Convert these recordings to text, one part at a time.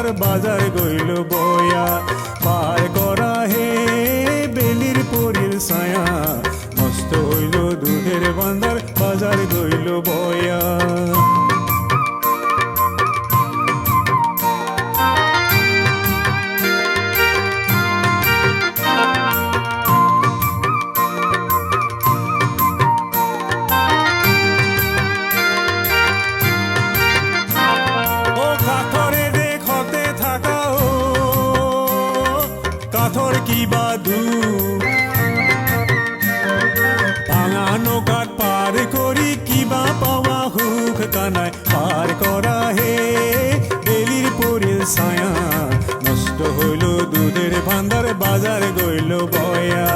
ভান্ডার বাজার গইল বয়া পার করা হে বেলির পরিল ছায়া নষ্ট হইল দুধের ভান্ডার বাজার গইল বয়া কাঠর কিবা দুখ ভাঙা নৌকাত পার করি কিবা পাওয়া হুক কানাই পার করা হে বেলির পরিল ছায়া নষ্ট হইল দুধের ভান্ডার বাজার গইল বয়া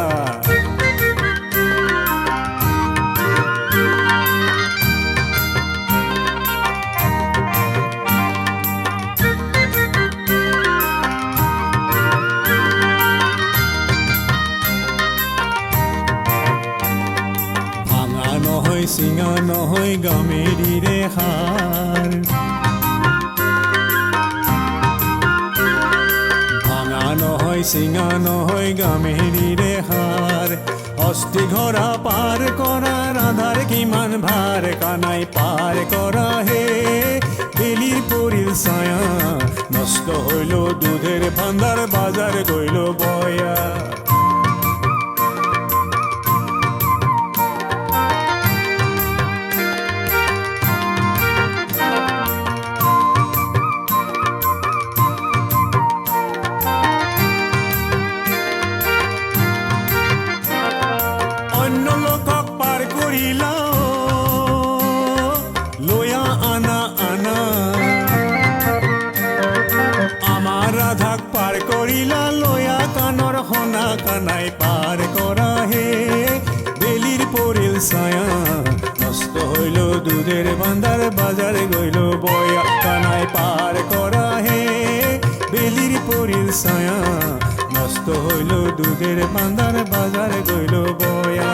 সিঙা নহয় গামেরি রে হার ভাঙা নহয় সিঙা নহয় গামেরি রে হার অষ্টি ঘোড়া পার করা রাধার কিমান ভার কানাই পার করা হে বেলির পরিল ছায়া নষ্ট হইল দুধের ভান্ডার বাজার গইল বয়া লয়া আনা আনা আমার রাধাক পার করিলা লয়া কানর হনা কানাই পার করা হে বেলির পরিল ছায়া নষ্ট হইল দুধের ভান্ডার বাজার গইল বয়া কানাই পার করা হে বেলির পরিল ছায়া নষ্ট হইল দুধের ভান্ডার বাজার গইল বয়া